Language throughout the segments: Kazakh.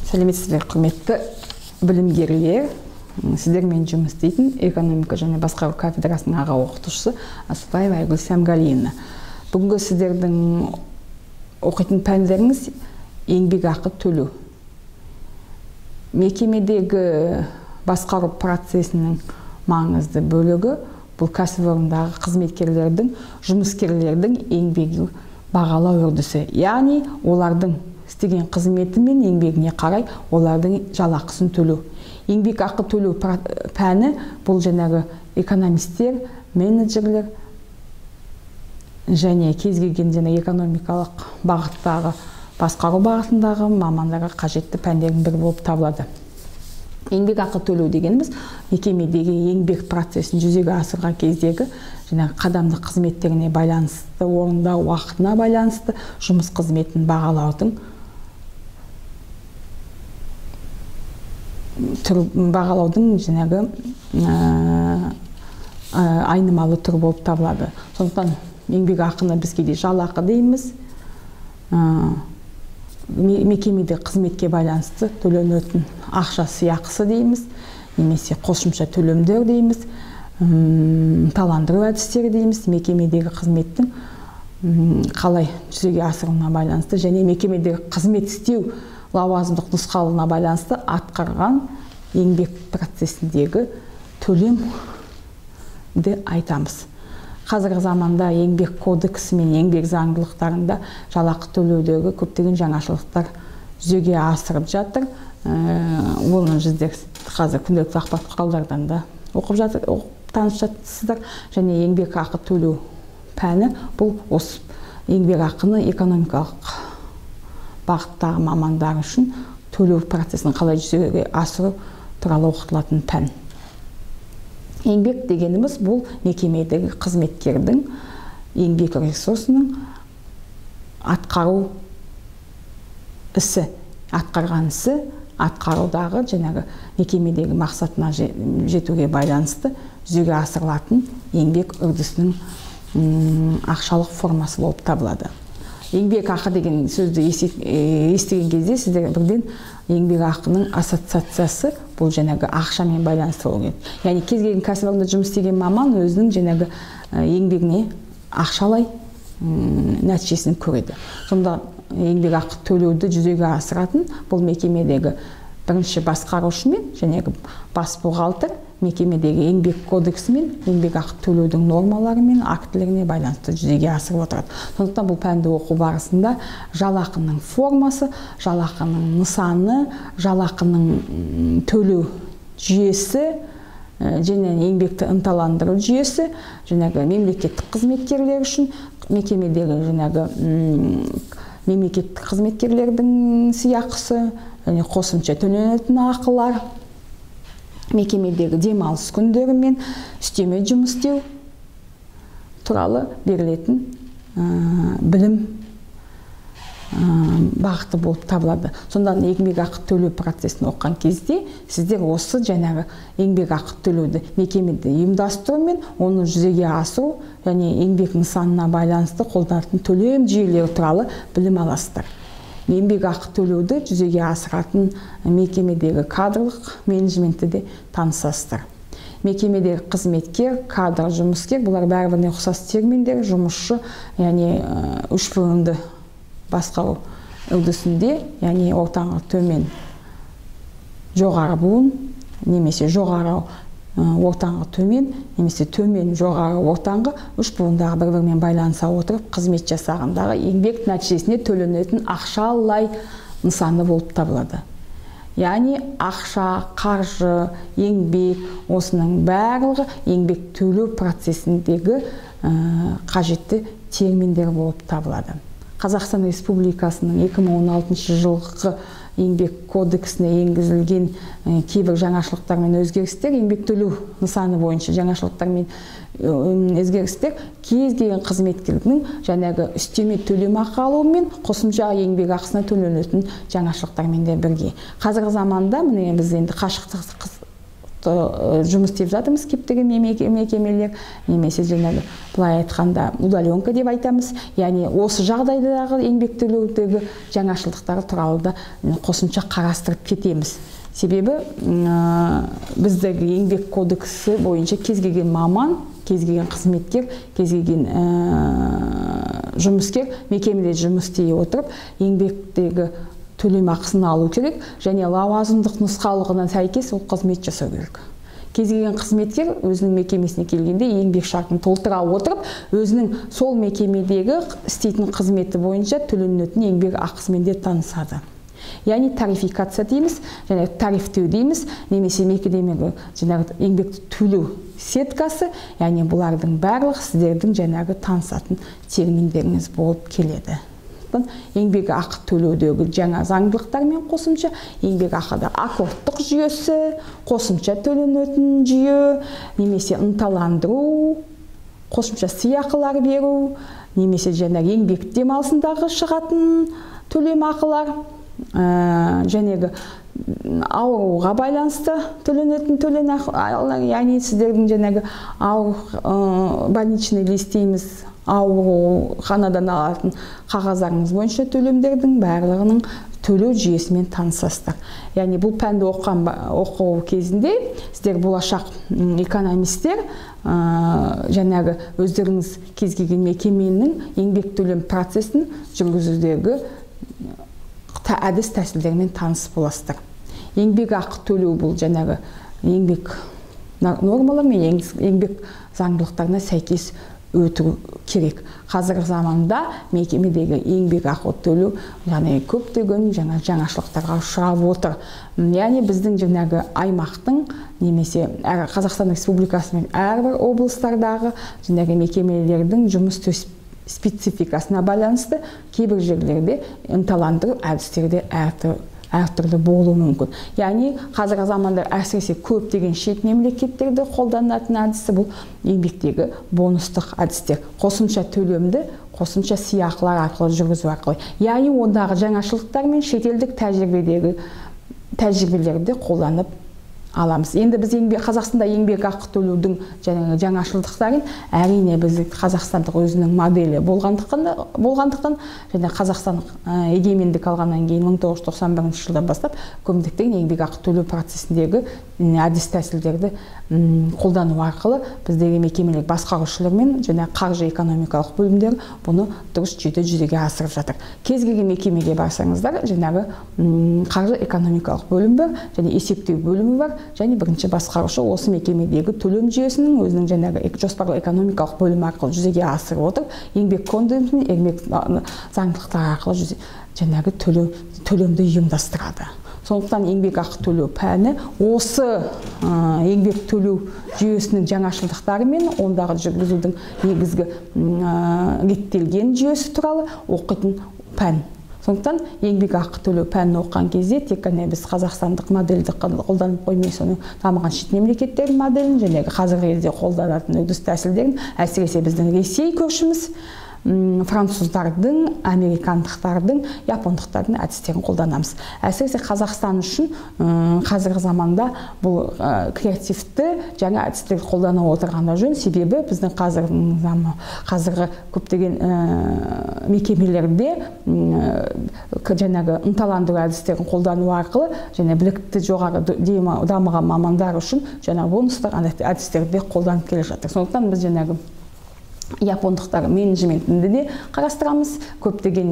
Сәлеметсіздер, құрметті білімгерлер. Сіздермен жұмыс істейтін экономика және басқару кафедрасының аға оқытушысы Асыпаева Айгүл Сәмгалина. Бүгінгі сіздердің оқитын пәндеріңіз еңбекақы төлеу. Мекемедегі басқару процесінің маңызды бөлігі бұл кәсіпорындағы қызметкерлердің, жұмыскерлердің еңбегін бағалау үрдісі. Яғни олардың істеген қызметі мен еңбегіне қарай олардың жалақысын төлеу. Еңбекақы төлеу пәні бұл жаңағы экономистер, менеджерлер және кез келген экономикалық бағыттағы, басқару бағытындағы мамандарға қажетті пәндердің бірі болып табылады. Еңбекақы төлеу дегеніміз мекемедегі еңбек процесін жүзеге асырған кездегі қадамдық қызметтеріне байланысты, орындау уақытына байланысты жұмыс қызметін бағалаудың айнымалы түрі болып табылады. Сондықтан еңбекақыны біз кейде жалақы дейміз, мекемеде қызметке байланысты төленетін ақша сыйақысы дейміз, немесе қосымша төлемдер дейміз, таландыру әдістері дейміз, мекемедегі қызметтің қалай жүзеге асыруына байланысты және мекемедегі қызмет істеу лауазымдық нұсқалығына байланысты атқарған еңбек процесіндегі төлемді айтамыз. Қазіргі заманда еңбек кодексі мен еңбек заңдылықтарында жалақы төлеудегі көптеген жаңашылықтар жүзеге асырып жатыр. Оны сіздер қазір күнделікті ақпарат құралдардан да танысып жатырсыздар. Және еңбекақы төлеу пәні бұл осы еңбекақыны экономикалық бағыттағы мамандар үшін төлеу процесін қалай жүзеге асыру туралы оқытылатын пән. Еңбек дегеніміз бұл мекемедегі қызметкердің еңбек ресурсының атқару ісі, атқарған ісі, атқарудағы мекемедегі мақсатына жетуге байланысты жүзеге асырылатын еңбек үрдісінің ақшалық формасы болып табылады. Еңбекақы деген сөзді естіген кезде сіздер бірден еңбекақының ассоциациясы бұл ақшамен байланысты болу керек. Яғни кез келген кәсіпорында жұмыс істеген маман өзінің еңбегіне ақшалай нәтижесін көреді. Сонда еңбекақы төлеуді жүзеге асыратын бұл мекемедегі бірінші басқарушы мен бас бухгалтер мекемедегі еңбек кодексі мен еңбекақы төлеудің нормалары мен актілеріне байланысты жүзеге асырып отырады. Сондықтан бұл пәнді оқу барысында жалақының формасы, жалақының нысаны, жалақының төлеу жүйесі және еңбекті ынталандыру жүйесі, мемлекеттік қызметкерлер үшін мекемедегі мемлекеттік қызметкерлердің сыйақысы, қосымша төленетін ақылар, мекемедегі демалыс күндері мен үстеме жұмыс істеу туралы берілетін білім бағыты болып табылады. Сонда еңбекақы төлеу процесін оқыған кезде сіздер осы еңбекақы төлеуді мекемеде ұйымдастыру мен оны жүзеге асыру және еңбек нысанына байланысты қолданатын төлем жүйелері туралы білім аласыздар. Еңбекақы төлеуді жүзеге асыратын мекемедегі кадрлық менеджментті де танысасыздар. Мекемедегі қызметкер, кадр, жұмыскер, бұлар бәрі-біріне ұқсас терминдер, жұмысшы, үш буынды басқару үрдісінде, ортаңғы төмен жоғары буын, немесе жоғары ортаңғы төмен, немесе төмен жоғары ортаңғы үш буындағы бір-бірімен байланыса отырып қызмет жасағандағы еңбек нәтижесіне төленетін ақшалай нысаны болып табылады. Яғни ақша, қаржы, еңбек, осының барлығы еңбек төлеу процесіндегі қажетті терминдер болып табылады. Қазақстан Республикасының 2016 жылғы еңбек кодексіне енгізілген кейбір жаңашылықтар мен өзгерістер, еңбек төлеу нысаны бойынша жаңашылықтар мен өзгерістер кез келген қызметкердің үстеме төлемақы алуы мен қосымша еңбекақысына төленетін жаңашылықтармен де бірге. Қазіргі заманда біз енді қашықтықты құқықты жұмыс істеп жатырмыз кептеген мекемелер, немесе жаңағы былай айтқанда удаленка деп айтамыз. Яғни осы жағдайдағы еңбек төлеудегі жаңашылдықтары туралы да қосымша қарастырып кетеміз. Себебі біздегі еңбек кодексі бойынша кез келген маман, кез келген қызметкер, кез келген жұмыскер мекемеде жұмыс істей отырып еңбектегі төлем ақысын алу керек, және лауазымдық нұсқаулығына сәйкес ол қызмет жасау керек. Кез келген қызметкер өзінің мекемесіне келгенде еңбек шартын толтыра отырып, өзінің сол мекемедегі істейтін қызметі бойынша төленетін еңбек ақысымен де танысады. Яғни тарификация дейміз, және тарифтеу дейміз, немесе мекемедегі жаңағы еңбекті төлеу сеткасы, яғни бұлардың барлығы сіздердің жаңағы танысатын терминдеріңіз болып келеді. Еңбек ақы төлеудегі жаңа заңдылықтармен қосымша еңбек ақыда аккордтық жүйесі, қосымша төленетін жүйе, немесе ынталандыру, қосымша сыйақылар беру, немесе жаңағы еңбек демалысындағы шығатын төлем ақылар, жәнегі ауруға байланысты төленетін төлем ақылар, яғни сіздердің жаңағы больничный лист дейміз, ауруханадан алатын қағаздарыңыз бойынша төлемдердің барлығының төлеу жүйесімен танысасыздар. Яғни бұл пәнді оқу кезінде сіздер болашақ экономистер жаңағы өздеріңіз кез келген мекеменің еңбек төлем процесін жүргізудегі әдіс тәсілдермен таныс боласыздар. Еңбек ақы төлеу бұл жаңағы еңбек нормалар мен еңбек заңдылықтарына сәйкес өту керек. Қазіргі заманда мекемедегі еңбек ақы төлеу көптеген жаңашылықтарға ұшырап отыр. Яғни біздің жаңағы аймақтың немесе Қазақстан Республикасының әрбір облыстардағы жаңағы мекемелердің жұмыс спецификасына байланысты кейбір жерлерде ынталандыру әдістері де әртүрлі болуы мүмкін. Яғни қазіргі заманда әсіресе көптеген шет мемлекеттерде қолданатын әдісі бұл еңбектегі бонустық әдістер. Қосымша төлемді қосымша сыйақылар арқылы жүргізу арқылы. Яғни ондағы жаңашылдықтар мен шетелдік тәжірибелерді қолданып аламыз. Енді біз Қазақстанда еңбек ақы төлеудің жаңашылдықтарын әрине біз Қазақстандық өзінің моделі болғандықтан және Қазақстан егемендік алғаннан кейін 1991 жылдан бастап көмектеген еңбек ақы төлеу процесіндегі әдіс тәсілдерді қолдану арқылы біздегі мекемелер басқарушылар мен қаржы экономикалық бөлімдер бұны дұрыс жүйеде жүзеге асырып жатыр. Кез келген мекемеге барсаңыздар, жаңағы қаржы экономикалық бөлім бар, және есептеу бөлімі бар, және бірінші басқарушы осы мекемедегі төлем жүйесінің өзінің жаңағы жоспарлы экономикалық бөлімі арқылы жүзеге асырып отыр, еңбек кодексі мен еңбек заңдылықтары арқылы жаңағы төлемді ұйымдастырады. Сондықтан еңбек ақы төлеу пәні осы еңбек төлеу жүйесінің жаңашылдықтары мен ондағы жүргізудің негізгі реттелген жүйесі туралы оқитын пән. Сондықтан еңбек ақы төлеу пәнін оқыған кезде тек қана біз қазақстандық модельді қолданып қоймай, соның дамыған шет мемлекеттердің моделін және қазіргі кезде қолданатын үрдіс тәсілдерін, әсіресе біздің Ресей көршіміз, француздардың, американдықтардың, япондықтардың әдістерін қолданамыз. Әсіресе Қазақстан үшін қазіргі заманда бұл креативті жаңа әдістер қолдана отырғанда жөн, себебі біздің қазіргі көптеген мекемелерде жаңағы ынталандыру әдістерін қолдану арқылы және білікті жоғары дамыған мамандар үшін жаңағы бонустар әдістерді қолданып келе жатыр. Сондықтан біз жаңағы япондықтар менеджментінде де қарастырамыз. Көптеген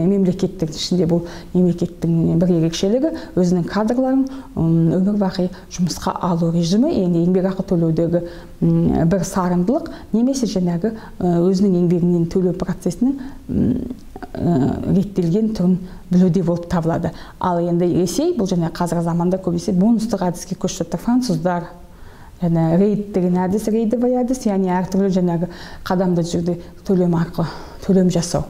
мемлекеттердің ішінде бұл мемлекеттің бір ерекшелігі өзінің кадрларын өмір бақи жұмысқа алу режимі, енді еңбек ақы төлеудегі бір сарындылық, немесе жаңағы өзінің еңбегінен төлеу процесінің реттелген түрін білуде болып табылады. Ал енді Ресей бұл қазіргі заманда көбінесе бонустық әдіске көшіп жатыр. Француздар рейд деген рейдовый әдіс, яғни әртүрлі қадамды жүрді төлем арқылы төлем жасау.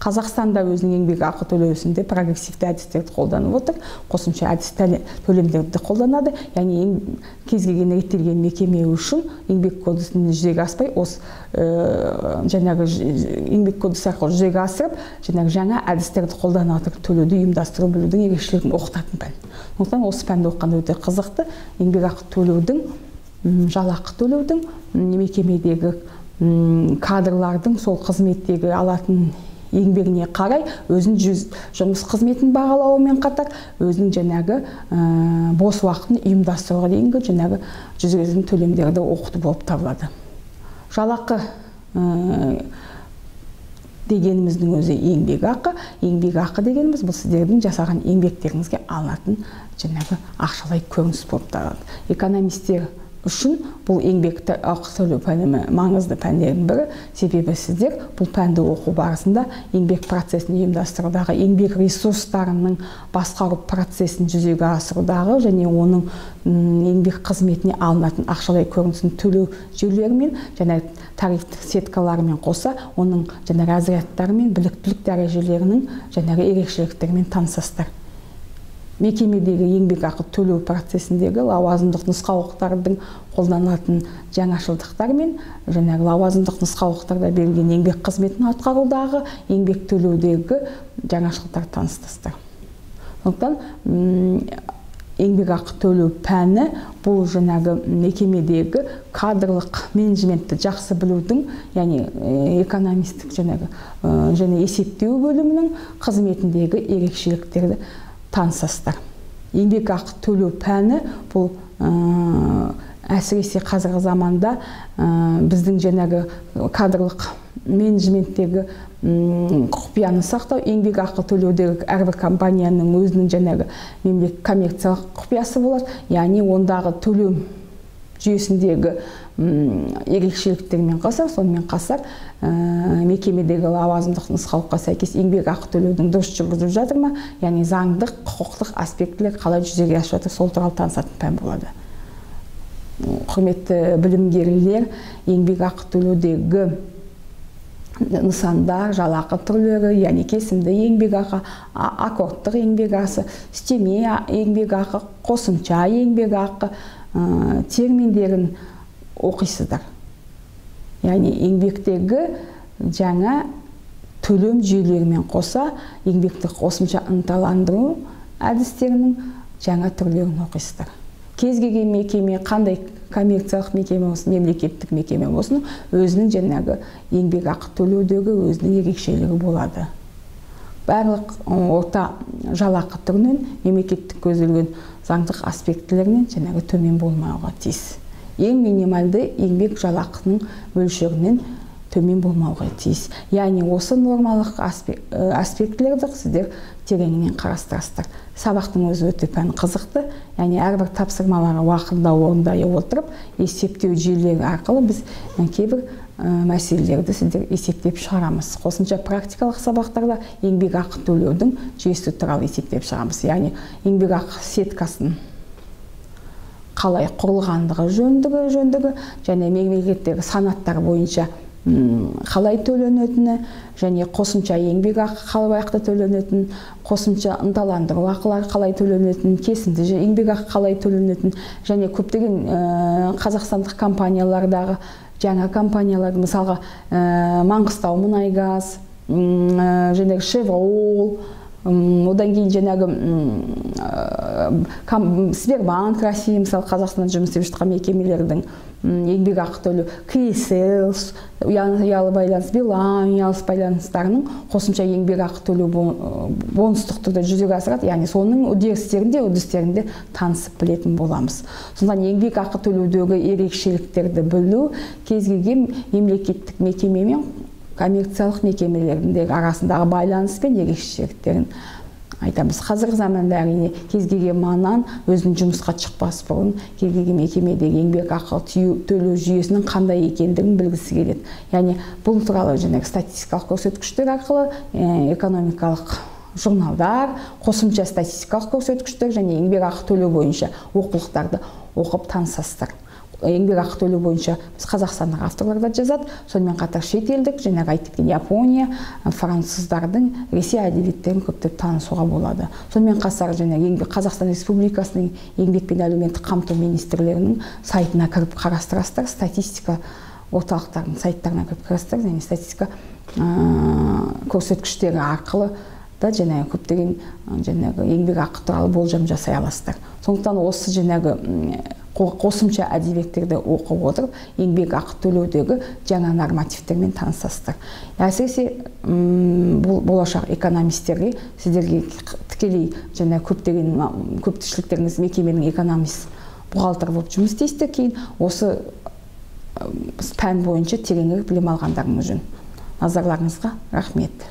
Қазақстанда өзінің еңбек ақы төлеуісінде прогрессивті әдістерді қолданып отыр, қосымша әдіс төлемдерді қолданады. Яғни кез келген реттелген мекеме үшін еңбек кодексін жүзеге аспай, осы жаңағы еңбек кодексі арқылы жүзеге асырып, жаңа әдістерді қолдана отырып төлеуді ұйымдастыру білудің ерекшелігін оқытатын пән. Сондықтан осы пәнді оқығанда өте қызықты. Еңбек ақы төлеудің, жалақы төлеудің, мекемедегі кадрлардың сол қызметтегі алатын еңбегіне қарай өзінің жұмыс қызметін бағалауымен қатар өзінің жаңағы бос уақытын ұйымдастыруға дейінгі жаңағы жүргізілген төлемдерді оқыту болып табылады. Жалақы дегеніміздің өзі еңбек ақы. Еңбек ақы дегеніміз бұл сіздердің жасаған еңбектеріңізге алынатын жаңағы ақшалай көрініс болып табылады. Экономистер үшін бұл еңбекті ақы төлеу пәні маңызды пәндердің бірі. Себебі сіздер бұл пәнді оқу барысында еңбек процесін ұйымдастырудағы, еңбек ресурстарының басқару процесін жүзеге асырудағы және оның еңбек қызметіне алынатын ақшалай көрінісін төлеу жүйелерімен және тарифтік сеткаларымен қоса оның және разрядтары мен біліктілік дәрежелерінің жаңағы ерекшеліктерімен танысасыздар. Мекемедегі еңбек ақы төлеу процесіндегі лауазымдық нұсқаулықтардың қолданылатын жаңашылдықтар мен жаңағы лауазымдық нұсқаулықтарда берілген еңбек қызметін атқарудағы еңбек төлеудегі жаңашылдықтар таныстырсыздар. Сондықтан еңбек ақы төлеу пәні бұл жаңағы мекемедегі кадрлық менеджментті жақсы білудің, яғни экономистік және есептеу бөлімінің қызметіндегі ерекшеліктерді танысасыздар. Еңбек ақы төлеу пәні бұл әсіресе қазіргі заманда біздің жаңағы кадрлық менеджменттегі құпияны сақтау, еңбек ақы төлеудегі әрбір компанияның өзінің жаңағы коммерциялық құпиясы болады. Яғни ондағы төлем жүйесіндегі ерекшеліктермен қоса, сонымен қатар мекемедегі лауазымдық нұсқаулыққа сәйкес еңбек ақы төлеудің дұрыс жүргізіліп жатыр ма, яғни заңдық, құқықтық аспектілер қалай жүзеге асып жатыр, сол туралы танысатын пән болады. Құрметті білімгерлер, еңбек ақы төлеудегі нысандар, жалақы түрлері, яғни кесімді еңбек ақы, аккордтық еңбек ақы, үстеме еңбек ақы, қосымша еңбек ақы терминдерін оқисыздар. Яғни еңбектегі жаңа төлем жүйелерімен қоса еңбекті қосымша ынталандыру әдістерінің жаңа түрлерін оқисыздар. Кез келген мекеме, қандай коммерциялық мекеме болсын, мемлекеттік мекеме болсын, өзінің жаңағы еңбек ақы төлеудегі өзінің ерекшелігі болады. Барлық орта жалақы түрінен мемлекеттік көзделген заңдық аспектілерінен жаңағы төмен болмауға тиіс. Ең минималды еңбек жалақының мөлшерінен төмен болмауға тиіс. Яғни осы нормалық аспектілерді сіздер тереңінен қарастырасыздар. Сабақтың өзі өте пән қызықты. Яғни әрбір тапсырмалары уақытында орындай отырып, есептеу жүйелері арқылы біз кейбір мәселелерді сіздер есептеп шығарамыз. Қосымша практикалық сабақтарда еңбек ақы төлеудің жүйесі туралы есептеп шығарамыз. Яғни еңбек ақы сеткасын қалай құрылғандығы жөндігі және мемлекеттегі санаттар бойынша қалай төленетіні және қосымша еңбек ақы қалай төленетіні, қосымша ынталандыру ақылары қалай төленетіні, кесімді еңбек ақы қалай төленетіні және көптеген қазақстандық компаниялардағы жаңа компаниялар, мысалға Маңғыстау мұнайгаз, және Шеврол, одан кейін жаңағы Сбербанк Россия, мысалы Қазақстанда жұмыс істеп жатқан мекемелердің еңбек ақы төлеу, КСЛ, ұялы байланыс, Билайн ұялы байланыстарының қосымша еңбек ақы төлеу бонустық түрде жүзеге асырады. Яғни соның үрдістерінде танысып білетін боламыз. Сондықтан еңбек ақы төлеудегі ерекшеліктерді білу кез келген мемлекеттік мекеме мен коммерциялық мекемелердің арасындағы байланыс пен ерекшеліктерін айтамыз. Қазіргі заманда әрине кез келген маман өзінің жұмысқа шықпас бұрын кез келген мекемедегі еңбек ақы төлеу жүйесінің қандай екендігін білгісі келеді. Яғни бұл туралы статистикалық көрсеткіштер арқылы экономикалық журналдар, қосымша статистикалық көрсеткіштер және еңбек ақы төлеу бойынша оқулықтарды оқып танысасыздар. еңбек ақы төлеу бойынша біз қазақстандық авторлар да жазады, сонымен қатар шетелдік, жаңағы айтып кеткен Япония, француздардың, Ресей әдебиеттерін көптеп танысуға болады. Сонымен қатар жаңағы Қазақстан Республикасының еңбек пен әлеуметтік қамту министрлігінің сайтына кіріп қарастырасыздар, статистика орталықтарының сайттарына кіріп қарастырасыздар, және статистика көрсеткіштері арқылы да жаңағы көптеген жаңағы еңбек ақы туралы болжам жасай аласыздар. Сондықтан осы жаңағы қосымша әдебиеттерді оқып отырып, еңбек ақы төлеудегі жаңа нормативтермен танысасыздар. Әсіресе болашақ экономистерге, сіздерге тікелей жаңағы көпшіліктеріңіз мекеменің экономист, бухгалтер болып жұмыс істейсіздер, кейін осы пән бойынша тереңірек білім алғандарыңыз жөн. Назарларыңызға рахмет.